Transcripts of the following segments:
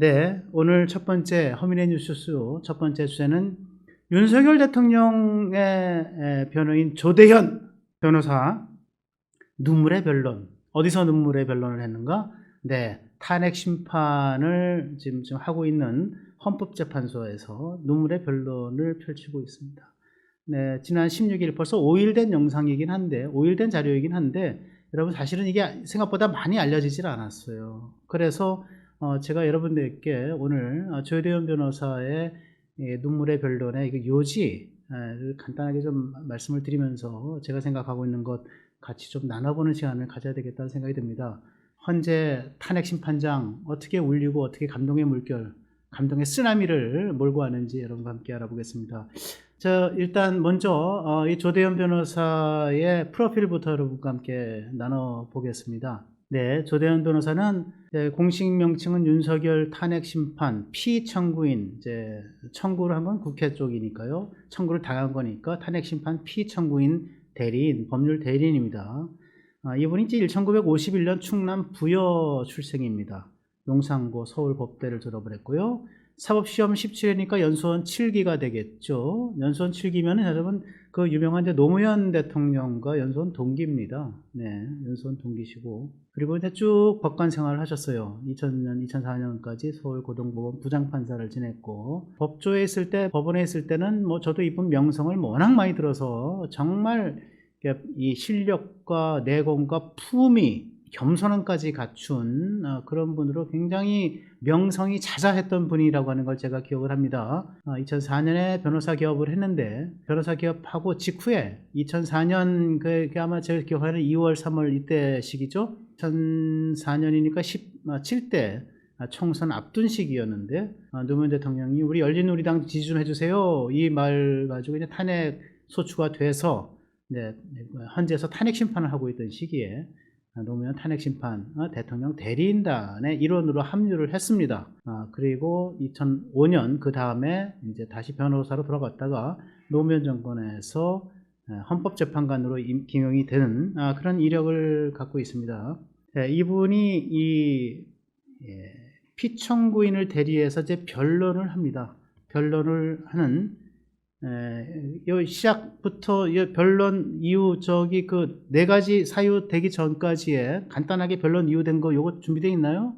네, 오늘 첫 번째 허민의 뉴스 첫 번째 주제는 윤석열 대통령의 변호인 조대현 변호사 눈물의 변론. 어디서 눈물의 변론을 했는가? 네, 탄핵 심판을 지금 하고 있는 헌법재판소에서 눈물의 변론을 펼치고 있습니다. 네, 지난 16일 벌써 5일 된 영상이긴 한데, 5일 된 자료이긴 한데, 여러분 사실은 이게 생각보다 많이 알려지질 않았어요. 그래서 제가 여러분들께 오늘 조대현 변호사의 눈물의 변론의 요지를 간단하게 좀 말씀을 드리면서 제가 생각하고 있는 것 같이 좀 나눠보는 시간을 가져야 되겠다는 생각이 듭니다. 현재 탄핵 심판장 어떻게 울리고 어떻게 감동의 물결, 감동의 쓰나미를 몰고 가는지 여러분과 함께 알아보겠습니다. 자, 일단 먼저 이 조대현 변호사의 프로필부터 여러분과 함께 나눠보겠습니다. 네, 조대현 변호사는 공식 명칭은 윤석열 탄핵 심판 피청구인, 청구를 한 건 국회 쪽이니까요. 청구를 당한 거니까 탄핵 심판 피청구인 대리인, 법률 대리인입니다. 이분이 1951년 충남 부여 출생입니다. 용산고 서울법대를 졸업을 했고요. 사법시험 17회니까 연수원 7기가 되겠죠. 연수원 7기면 여러분 그 유명한 노무현 대통령과 연수원 동기입니다. 네, 연수원 동기시고 그리고 이제 쭉 법관 생활을 하셨어요. 2000년, 2004년까지 서울고등법원 부장판사를 지냈고 법조에 있을 때, 법원에 있을 때는 저도 이분 명성을 워낙 많이 들어서 정말 이 실력과 내공과 품위, 겸손함까지 갖춘 그런 분으로 굉장히 명성이 자자했던 분이라고 하는 걸 제가 기억을 합니다. 2004년에 변호사 개업을 했는데 변호사 개업하고 직후에 2004년 그게 아마 제가 기억하는 2월 3월 이때 시기죠. 2004년이니까 17대 총선 앞둔 시기였는데 노무현 대통령이 우리 열린우리당 지지 좀 해주세요 이 말 가지고 이제 탄핵 소추가 돼서 헌재에서 탄핵 심판을 하고 있던 시기에 노무현 탄핵심판 대통령 대리인단의 일원으로 합류를 했습니다. 그리고 2005년 그 다음에 이제 다시 변호사로 돌아갔다가 노무현 정권에서 헌법재판관으로 임명이 되는 그런 이력을 갖고 있습니다. 이분이 이 피청구인을 대리해서 이제 변론을 합니다. 변론을 하는 시작부터 변론 이후 그 4가지 사유 되기 전까지의 간단하게 변론 이후 된 거 요거 준비되어 있나요?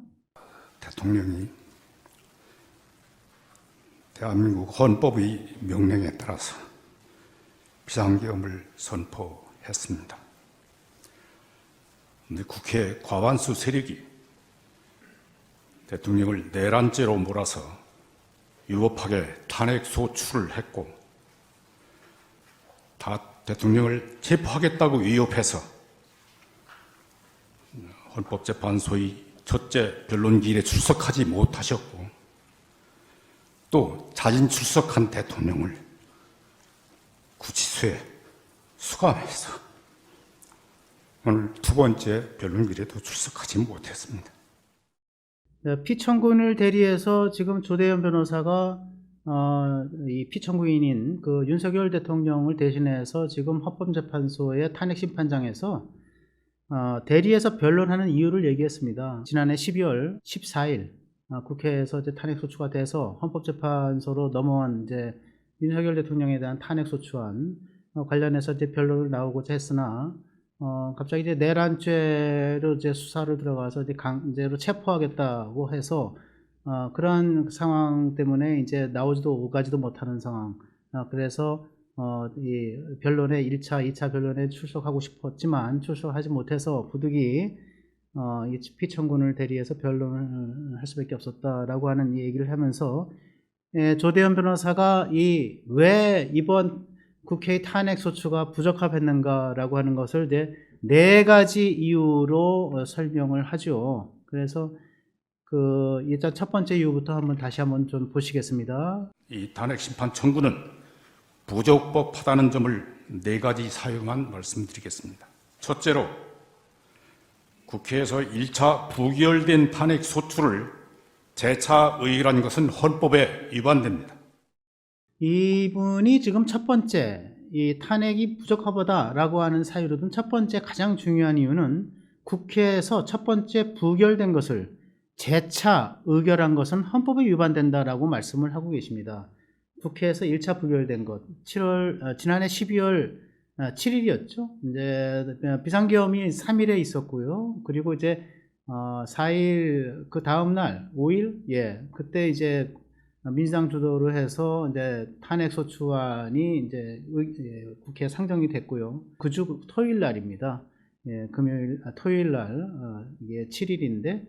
대통령이 대한민국 헌법의 명령에 따라서 비상계엄을 선포했습니다. 그런데 국회 과반수 세력이 대통령을 내란죄로 몰아서 유법하게 탄핵 소추를 했고 다 대통령을 체포하겠다고 위협해서 헌법재판소의 첫째 변론기일에 출석하지 못하셨고 또 자진 출석한 대통령을 구치소에 수감해서 오늘 두 번째 변론기일에도 출석하지 못했습니다. 피청구인을 대리해서 지금 조대현 변호사가 이 피청구인인 그 윤석열 대통령을 대신해서 지금 헌법재판소의 탄핵심판장에서 대리해서 변론하는 이유를 얘기했습니다. 지난해 12월 14일 국회에서 이제 탄핵소추가 돼서 헌법재판소로 넘어온 이제 윤석열 대통령에 대한 탄핵소추안 관련해서 이제 변론을 나오고자 했으나 갑자기 이제 내란죄로 이제 수사를 들어가서 이제 강제로 체포하겠다고 해서 그러한 상황 때문에 이제 나오지도 오가지도 못하는 상황. 그래서 이 변론에 1차, 2차 변론에 출석하고 싶었지만 출석하지 못해서 부득이 이 피청구인을 대리해서 변론을 할 수밖에 없었다라고 하는 얘기를 하면서 조대현 변호사가 왜 이번 국회의 탄핵 소추가 부적합했는가라고 하는 것을 이제 4가지 이유로 설명을 하죠. 그래서 일단 첫 번째 이유부터 다시 한번 좀 보시겠습니다. 이 탄핵 심판 청구는 부적법하다는 점을 4가지 사유만 말씀드리겠습니다. 첫째로 국회에서 1차 부결된 탄핵 소추를 재차 의결한 것은 헌법에 위반됩니다. 이분이 지금 첫 번째 이 탄핵이 부적합하다라고 하는 사유로 든 첫 번째 가장 중요한 이유는 국회에서 첫 번째 부결된 것을 재차 의결한 것은 헌법에 위반된다라고 말씀을 하고 계십니다. 국회에서 1차 부결된 것, 지난해 12월 7일이었죠. 이제 비상계엄이 3일에 있었고요. 그리고 이제 4일 그 다음 날 5일 그때 이제 민주당 주도로 해서 이제 탄핵 소추안이 이제 국회에 상정이 됐고요. 그 주 토요일 날입니다. 토요일 날 이게 7일인데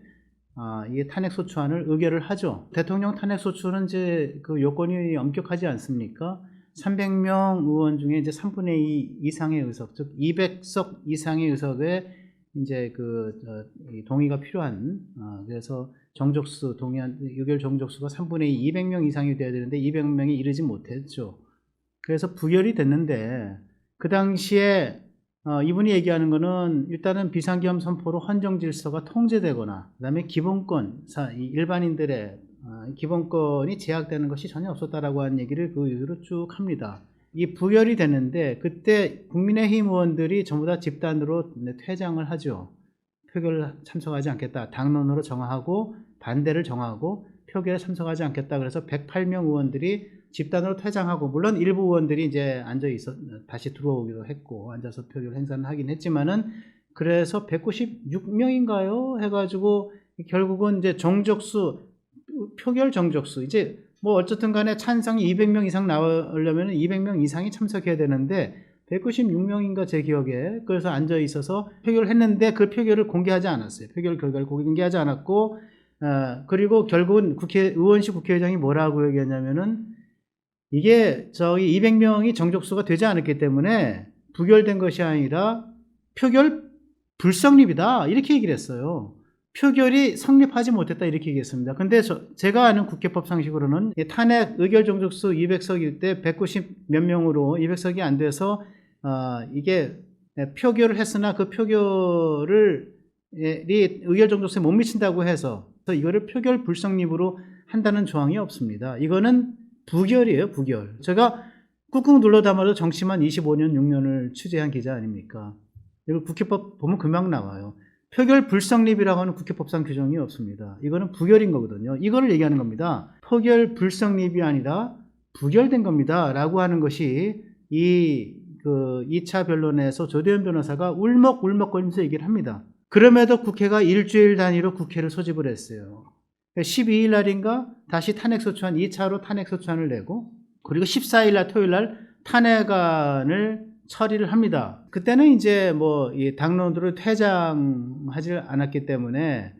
이게 탄핵 소추안을 의결을 하죠. 대통령 탄핵 소추는 이제 그 요건이 엄격하지 않습니까? 300명 의원 중에 이제 3분의 2 이상의 의석, 즉 200석 이상의 의석에 이제 동의가 필요한, 그래서 정족수 동의한 의결 정족수가 3분의 2, 200명 이상이 돼야 되는데 200명이 이르지 못했죠. 그래서 부결이 됐는데 그 당시에 이분이 얘기하는 거는 일단은 비상계엄 선포로 헌정 질서가 통제되거나 그다음에 기본권, 일반인들의 기본권이 제약되는 것이 전혀 없었다라고 하는 얘기를 그 이후로 쭉 합니다. 이 부결이 됐는데 그때 국민의힘 의원들이 전부 다 집단으로 퇴장을 하죠. 표결을 참석하지 않겠다. 당론으로 정하고 반대를 정하고 표결에 참석하지 않겠다. 그래서 108명 의원들이 집단으로 퇴장하고, 물론 일부 의원들이 이제 다시 들어오기도 했고 앉아서 표결 행사를 하긴 했지만은, 그래서 196명인가요? 해가지고 결국은 이제 표결 정족수, 이제 뭐 어쨌든 간에 찬성이 200명 이상 나오려면 200명 이상이 참석해야 되는데 196명인가 제 기억에, 그래서 앉아 있어서 표결을 했는데 그 표결을 공개하지 않았어요. 표결 결과를 공개하지 않았고, 그리고 결국은 의원실 국회의장이 뭐라고 얘기했냐면은 이게 200명이 정족수가 되지 않았기 때문에 부결된 것이 아니라 표결 불성립이다, 이렇게 얘기를 했어요. 표결이 성립하지 못했다, 이렇게 얘기했습니다. 근데 제가 아는 국회법 상식으로는 탄핵 의결 정족수 200석일 때 190 몇 명으로 200석이 안 돼서 이게 표결을 했으나 그 표결을 의결 정족수에 못 미친다고 해서 이거를 표결 불성립으로 한다는 조항이 없습니다. 이거는 부결이에요, 부결. 제가 꾹꾹 눌러 담아도 정치만 25년, 6년을 취재한 기자 아닙니까? 이거 국회법 보면 금방 나와요. 표결 불성립이라고 하는 국회법상 규정이 없습니다. 이거는 부결인 거거든요. 이거를 얘기하는 겁니다. 표결 불성립이 아니라 부결된 겁니다. 라고 하는 것이 2차 변론에서 조대현 변호사가 울먹울먹거리면서 얘기를 합니다. 그럼에도 국회가 일주일 단위로 국회를 소집을 했어요. 12일 날인가 다시 탄핵소추안 2차로 탄핵소추안을 내고, 그리고 14일 날 토요일 날 탄핵안을 처리를 합니다. 그때는 이제 이 당론으로 퇴장하지 않았기 때문에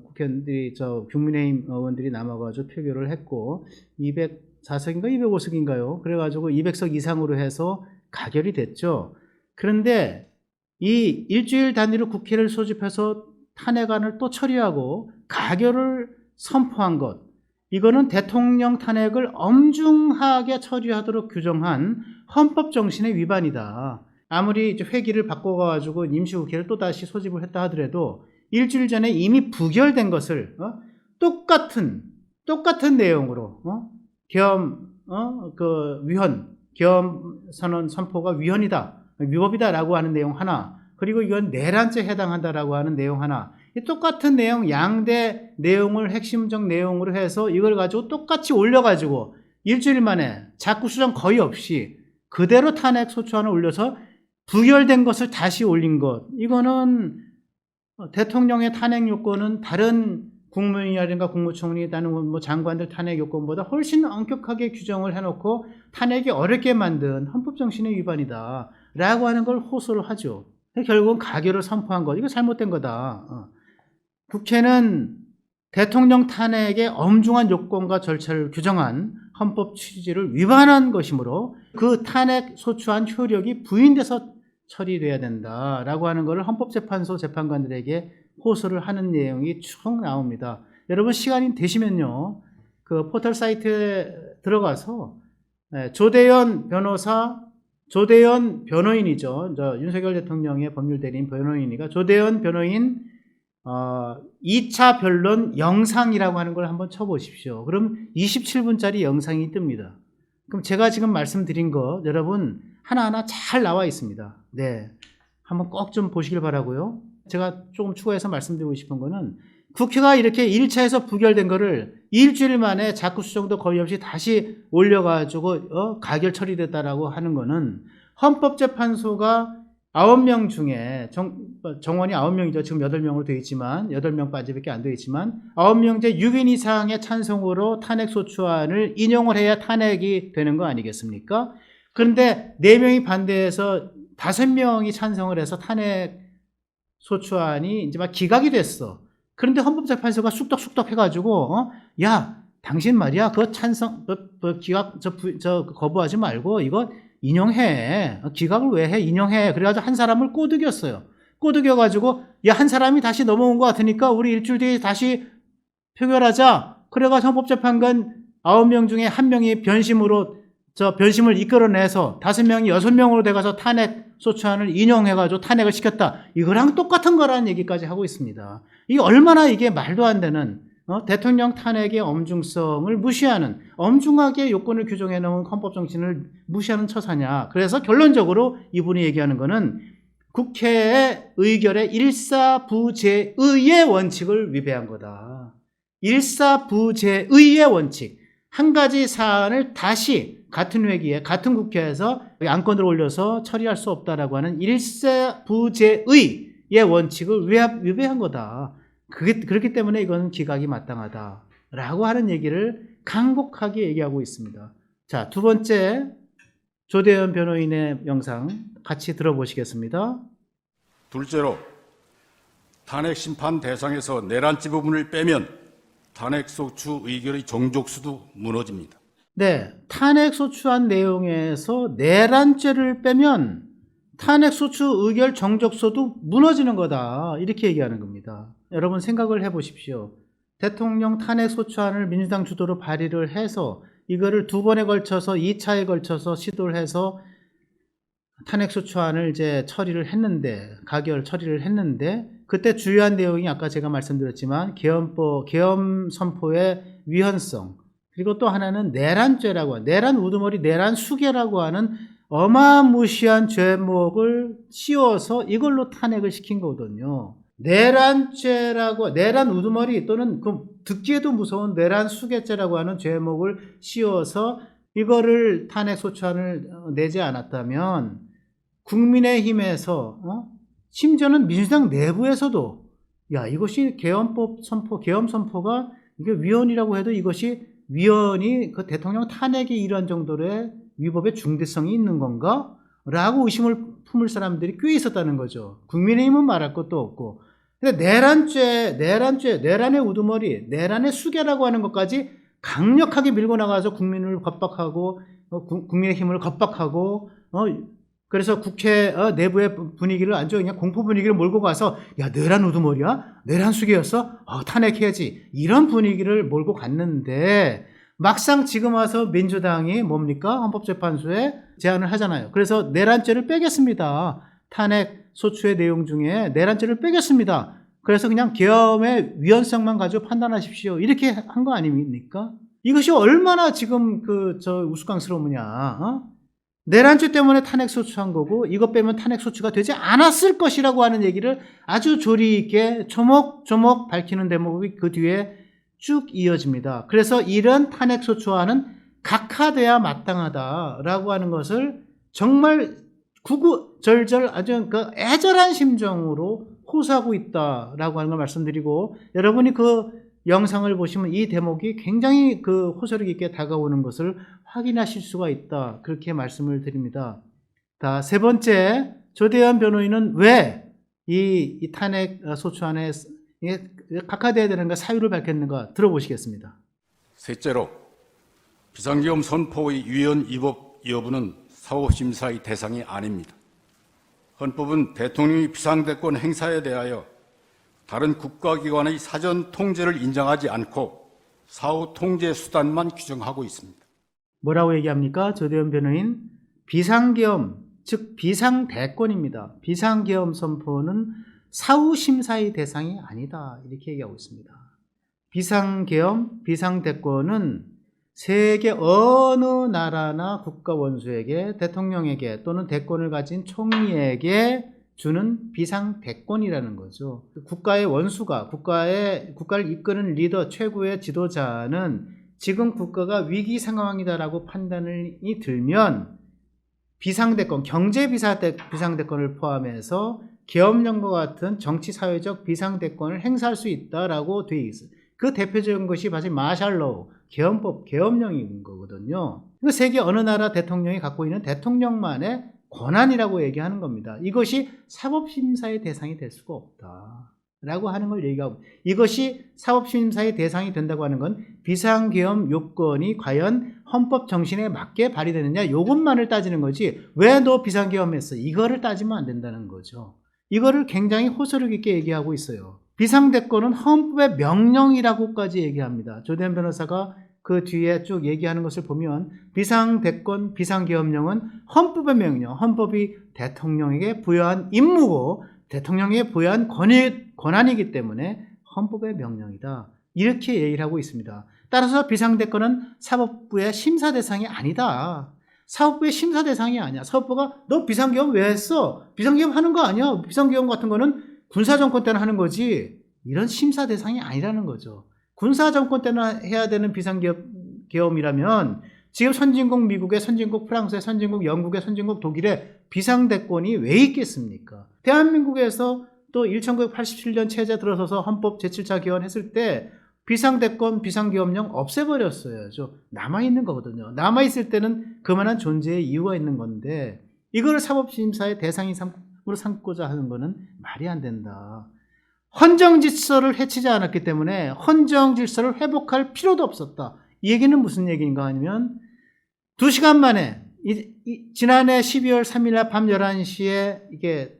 국회의원들이 국민의힘 의원들이 남아가지고 표결을 했고 204석인가 205석인가요? 그래가지고 200석 이상으로 해서 가결이 됐죠. 그런데 이 일주일 단위로 국회를 소집해서 탄핵안을 또 처리하고 가결을 선포한 것, 이거는 대통령 탄핵을 엄중하게 처리하도록 규정한 헌법 정신의 위반이다. 아무리 이제 회기를 바꿔가지고 임시국회를 또 다시 소집을 했다 하더라도 일주일 전에 이미 부결된 것을 똑같은 내용으로 계엄 선언 선포가 위법이다라고 하는 내용 하나, 그리고 이건 내란죄에 해당한다라고 하는 내용 하나, 이 똑같은 내용, 양대 내용을 핵심적 내용으로 해서 이걸 가지고 똑같이 올려가지고 일주일 만에 자꾸 수정 거의 없이 그대로 탄핵 소추안을 올려서 부결된 것을 다시 올린 것, 이거는 대통령의 탄핵 요건은 다른 국무위원이라든가 국무총리, 다른 장관들 탄핵 요건보다 훨씬 엄격하게 규정을 해놓고 탄핵이 어렵게 만든 헌법 정신의 위반이다 라고 하는 걸 호소를 하죠. 결국은 가결을 선포한 것, 이거 잘못된 거다. 국회는 대통령 탄핵의 엄중한 요건과 절차를 규정한 헌법 취지를 위반한 것이므로 그 탄핵 소추안 효력이 부인돼서 처리돼야 된다라고 하는 것을 헌법재판소 재판관들에게 호소를 하는 내용이 쭉 나옵니다. 여러분 시간이 되시면요, 그 포털 사이트에 들어가서 조대현 변호인이죠. 윤석열 대통령의 법률 대리인 변호인이가 조대현 변호인 2차 변론 영상이라고 하는 걸 한번 쳐보십시오. 그럼 27분짜리 영상이 뜹니다. 그럼 제가 지금 말씀드린 거 여러분 하나하나 잘 나와 있습니다. 네, 한번 꼭 좀 보시길 바라고요. 제가 조금 추가해서 말씀드리고 싶은 거는 국회가 이렇게 1차에서 부결된 거를 일주일 만에 자구 수정도 거의 없이 다시 올려가지고 가결 처리됐다라고 하는 거는 헌법재판소가 9명 중에 정원이 9명이죠. 지금 8명으로 되어 있지만 8명까지밖에 안 되어 있지만 9명 중 6인 이상의 찬성으로 탄핵소추안을 인용을 해야 탄핵이 되는 거 아니겠습니까? 그런데 4명이 반대해서 5명이 찬성을 해서 탄핵소추안이 이제 막 기각이 됐어. 그런데 헌법재판소가 쑥덕쑥덕 해가지고 야 당신 말이야 그 찬성 기각 거부하지 말고 이거 인용해. 기각을 왜 해? 인용해. 그래가지고 한 사람을 꼬드겼어요. 꼬드겨가지고 야 한 사람이 다시 넘어온 것 같으니까 우리 일주일 뒤에 다시 표결하자. 그래가지고 헌법재판관 9명 중에 1명이 변심을 이끌어내서 5명이 6명으로 돼가서 탄핵 소추안을 인용해가지고 탄핵을 시켰다. 이거랑 똑같은 거라는 얘기까지 하고 있습니다. 이게 얼마나 이게 말도 안 되는 대통령 탄핵의 엄중성을 무시하는 엄중하게 요건을 규정해 놓은 헌법 정신을 무시하는 처사냐. 그래서 결론적으로 이분이 얘기하는 거는 국회의 의결의 일사부재의의 원칙을 위배한 거다. 일사부재의의 원칙. 한 가지 사안을 다시 같은 회기에 같은 국회에서 안건을 올려서 처리할 수 없다라고 하는 일사부재의의 원칙을 위배한 거다. 그렇기 때문에 이건 기각이 마땅하다라고 하는 얘기를 간곡하게 얘기하고 있습니다. 자, 두 번째 조대현 변호인의 영상 같이 들어보시겠습니다. 둘째로 탄핵 심판 대상에서 내란죄 부분을 빼면 탄핵소추 의결의 정족수도 무너집니다. 네, 탄핵소추안 내용에서 내란죄를 빼면 탄핵소추 의결 정족수도 무너지는 거다. 이렇게 얘기하는 겁니다. 여러분 생각을 해보십시오. 대통령 탄핵소추안을 민주당 주도로 발의를 해서 이거를 2번에 걸쳐서 2차에 걸쳐서 시도를 해서 탄핵소추안을 이제 가결 처리를 했는데 그때 주요한 내용이 아까 제가 말씀드렸지만 계엄 선포의 위헌성 그리고 또 하나는 내란죄라고 하는 내란 우두머리 내란 수괴라고 하는 어마무시한 죄목을 씌워서 이걸로 탄핵을 시킨 거거든요. 내란죄라고 내란 우두머리 또는 듣기에도 무서운 내란 수괴죄라고 하는 죄목을 씌워서 이거를 탄핵 소추안을 내지 않았다면 국민의힘에서 심지어는 민주당 내부에서도 야 이것이 계엄 선포가 이게 위헌이라고 해도 이것이 위헌이 그 대통령 탄핵이 이런 정도의 위법의 중대성이 있는 건가? 라고 의심을 품을 사람들이 꽤 있었다는 거죠. 국민의힘은 말할 것도 없고. 근데 내란의 우두머리, 내란의 수괴라고 하는 것까지 강력하게 밀고 나가서 국민을 겁박하고, 국민의힘을 겁박하고, 그래서 국회 내부의 분위기를 아주 그냥 공포 분위기를 몰고 가서, 야, 내란 우두머리야? 내란 수괴였어? 탄핵해야지. 이런 분위기를 몰고 갔는데, 막상 지금 와서 민주당이 뭡니까? 헌법재판소에 제안을 하잖아요. 그래서 내란죄를 빼겠습니다. 탄핵 소추의 내용 중에 내란죄를 빼겠습니다. 그래서 그냥 계엄의 위헌성만 가지고 판단하십시오. 이렇게 한 거 아닙니까? 이것이 얼마나 지금 우스꽝스러우냐. 내란죄 때문에 탄핵 소추한 거고 이것 빼면 탄핵 소추가 되지 않았을 것이라고 하는 얘기를 아주 조리 있게 조목조목 밝히는 대목이 그 뒤에 쭉 이어집니다. 그래서 이런 탄핵소추안은 각하돼야 마땅하다라고 하는 것을 정말 구구절절 아주 애절한 심정으로 호소하고 있다라고 하는 걸 말씀드리고 여러분이 그 영상을 보시면 이 대목이 굉장히 호소력 있게 다가오는 것을 확인하실 수가 있다. 그렇게 말씀을 드립니다. 자, 세 번째 조대현 변호인은 왜 이 탄핵 소추안에 각하돼야 되는가 사유를 밝혔는가 들어보시겠습니다. 셋째로 비상계엄 선포의 위헌 위법 여부는 사후심사의 대상이 아닙니다. 헌법은 대통령이 비상대권 행사에 대하여 다른 국가기관의 사전 통제를 인정하지 않고 사후 통제 수단만 규정하고 있습니다. 뭐라고 얘기합니까? 조대현 변호인 비상계엄 즉 비상대권입니다. 비상계엄 선포는 사후심사의 대상이 아니다. 이렇게 얘기하고 있습니다. 비상계엄, 비상대권은 세계 어느 나라나 국가원수에게 대통령에게 또는 대권을 가진 총리에게 주는 비상대권이라는 거죠. 국가의 원수가 국가를 이끄는 리더, 최고의 지도자는 지금 국가가 위기 상황이다라고 판단이 들면 비상대권, 경제 비상대권을 포함해서 계엄령과 같은 정치 사회적 비상대권을 행사할 수 있다라고 되어 있어요. 그 대표적인 것이 바로 마샬로우, 계엄법, 계엄령인 거거든요. 세계 어느 나라 대통령이 갖고 있는 대통령만의 권한이라고 얘기하는 겁니다. 이것이 사법심사의 대상이 될 수가 없다라고 하는 걸 얘기하고, 이것이 사법심사의 대상이 된다고 하는 건 비상계엄 요건이 과연 헌법 정신에 맞게 발휘되느냐, 이것만을 따지는 거지, 왜 너 비상계엄했어, 이거를 따지면 안 된다는 거죠. 이거를 굉장히 호소력 있게 얘기하고 있어요. 비상대권은 헌법의 명령이라고까지 얘기합니다. 조대현 변호사가 그 뒤에 쭉 얘기하는 것을 보면 비상대권, 비상계엄령은 헌법의 명령, 헌법이 대통령에게 부여한 임무고 대통령에게 부여한 권한이기 때문에 헌법의 명령이다, 이렇게 얘기를 하고 있습니다. 따라서 비상대권은 사법부의 심사 대상이 아니다. 사법부의 심사 대상이 아니야. 사법부가 너 비상계엄 왜 했어? 비상계엄 하는 거 아니야? 비상계엄 같은 거는 군사정권 때는 하는 거지, 이런 심사 대상이 아니라는 거죠. 군사정권 때는 해야 되는 비상계엄이라면 지금 선진국 미국의, 선진국 프랑스의, 선진국 영국의, 선진국 독일의 비상대권이 왜 있겠습니까? 대한민국에서 또 1987년 체제 들어서서 헌법 제7차 개헌했을 때 비상대권, 비상계엄령 없애버렸어요. 남아있는 거거든요. 남아있을 때는 그만한 존재의 이유가 있는 건데 이거를 사법심사의 대상으로 삼고자 하는 거는 말이 안 된다. 헌정질서를 해치지 않았기 때문에 헌정질서를 회복할 필요도 없었다. 이 얘기는 무슨 얘기인가 하면 2시간 만에 지난해 12월 3일 날 밤 11시에 이게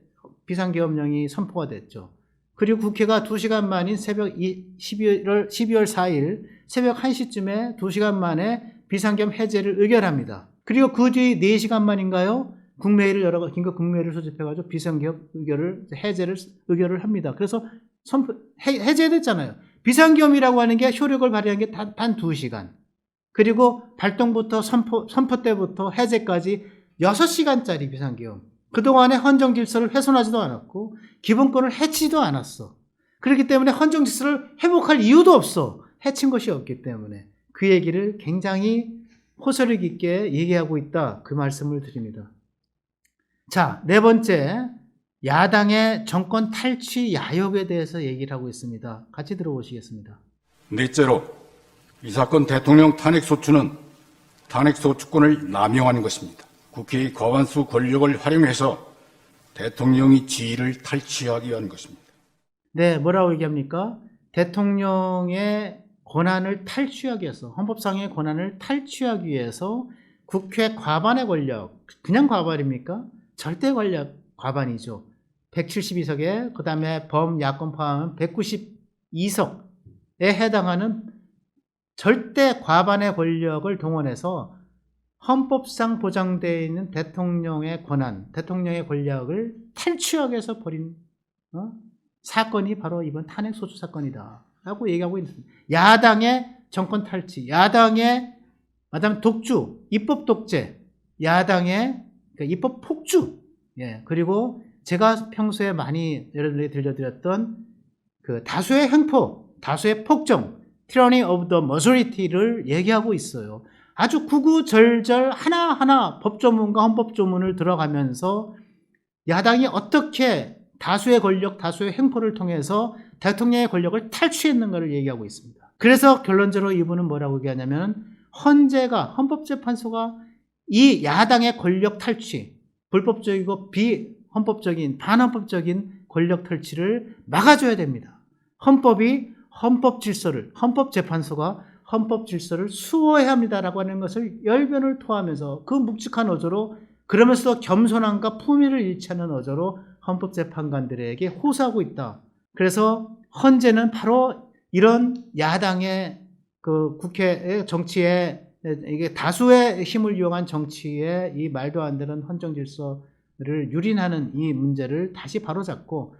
비상계엄령이 선포가 됐죠. 그리고 국회가 2시간 만인 12월 4일 새벽 1시쯤에 2시간 만에 비상계엄 해제를 의결합니다. 그리고 그 뒤 4시간 만인가요? 국무회의를 긴급 국무회의를 소집해가지고 비상계엄 해제를 의결을 합니다. 그래서 해제됐잖아요. 비상계엄이라고 하는 게 효력을 발휘한 게 단 2시간. 그리고 발동부터 선포 때부터 해제까지 6시간짜리 비상계엄. 그동안에 헌정질서를 훼손하지도 않았고 기본권을 해치지도 않았어. 그렇기 때문에 헌정질서를 회복할 이유도 없어. 해친 것이 없기 때문에. 그 얘기를 굉장히 호소력 있게 얘기하고 있다, 그 말씀을 드립니다. 자, 네 번째, 야당의 정권 탈취 야욕에 대해서 얘기를 하고 있습니다. 같이 들어보시겠습니다. 넷째로, 이 사건 대통령 탄핵소추는 탄핵소추권을 남용하는 것입니다. 국회의 과반수 권력을 활용해서 대통령이 지위를 탈취하기 위한 것입니다. 네, 뭐라고 얘기합니까? 대통령의 권한을 탈취하기 위해서, 헌법상의 권한을 탈취하기 위해서 국회 과반의 권력, 그냥 과반입니까? 절대 권력 과반이죠. 172석에 그 다음에 범야권 포함하면 192석에 해당하는 절대 과반의 권력을 동원해서 헌법상 보장되어 있는 대통령의 권한, 대통령의 권력을 탈취하기 위해서 벌인 사건이 바로 이번 탄핵소추 사건이다 라고 얘기하고 있습니다. 야당의 정권 탈취, 야당의 독주, 입법 독재, 야당의 입법 폭주, 그리고 제가 평소에 많이 여러분들이 들려드렸던 그 다수의 횡포, 다수의 폭정, tyranny of the majority를 얘기하고 있어요. 아주 구구절절 하나하나 법조문과 헌법조문을 들어가면서 야당이 어떻게 다수의 권력, 다수의 횡포를 통해서 대통령의 권력을 탈취했는가를 얘기하고 있습니다. 그래서 결론적으로 이분은 뭐라고 얘기하냐면 헌법재판소가 이 야당의 권력 탈취, 불법적이고 비헌법적인, 반헌법적인 권력 탈취를 막아줘야 됩니다. 헌법재판소가 헌법 질서를 수호해야 합니다라고 하는 것을 열변을 토하면서 그 묵직한 어조로, 그러면서도 겸손함과 품위를 잃지 않는 어조로 헌법재판관들에게 호소하고 있다. 그래서 헌재는 바로 이런 야당의 그 국회의 정치에, 이게 다수의 힘을 이용한 정치의 이 말도 안 되는 헌정 질서를 유린하는 이 문제를 다시 바로잡고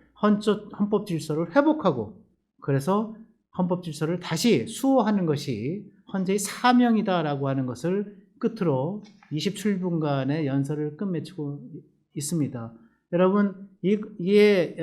헌법 질서를 회복하고, 그래서 헌법 질서를 다시 수호하는 것이 헌재의 사명이다라고 하는 것을 끝으로 27분간의 연설을 끝맺히고 있습니다. 여러분, 이게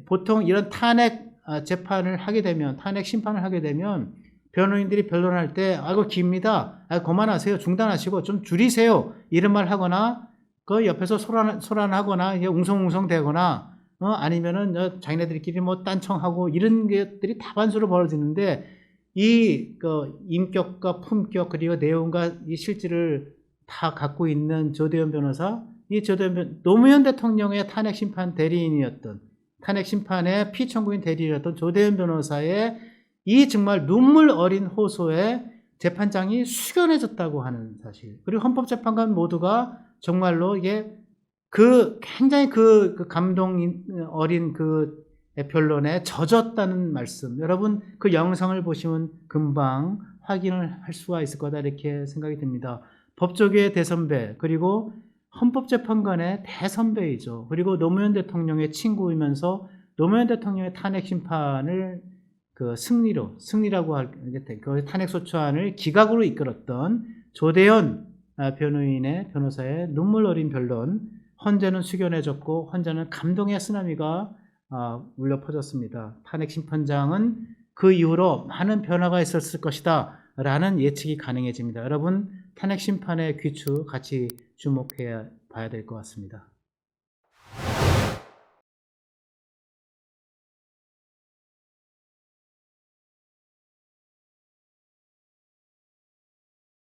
보통 이런 탄핵 재판을 하게 되면, 탄핵 심판을 하게 되면 변호인들이 변론할 때 아이고 깁니다. 그만하세요. 중단하시고 좀 줄이세요. 이런 말 하거나 그 옆에서 소란하거나 이게 웅성웅성대거나 아니면은 자기네들끼리 뭐 딴청하고 이런 것들이 다반수로 벌어지는데 그 인격과 품격 그리고 내용과 이 실질을 다 갖고 있는 조대현 변호사, 노무현 대통령의 탄핵 심판 대리인이었던, 탄핵 심판의 피청구인 대리인이었던 조대현 변호사의 이 정말 눈물 어린 호소에 재판장이 숙연해졌다고 하는 사실. 그리고 헌법재판관 모두가 정말로 이게 굉장히 그 감동 어린 그 변론에 젖었다는 말씀. 여러분 그 영상을 보시면 금방 확인을 할 수가 있을 거다 이렇게 생각이 듭니다. 법조계의 대선배 그리고 헌법재판관의 대선배이죠. 그리고 노무현 대통령의 친구이면서 노무현 대통령의 탄핵 심판을 그 승리라고 하겠다. 그 탄핵소추안을 기각으로 이끌었던 조대현 변호사의 눈물 어린 변론, 헌재는 숙연해졌고 헌재는 감동의 쓰나미가 울려 퍼졌습니다. 탄핵 심판장은 그 이후로 많은 변화가 있었을 것이다 라는 예측이 가능해집니다. 여러분 탄핵 심판의 귀추 같이 주목해 봐야 될 것 같습니다.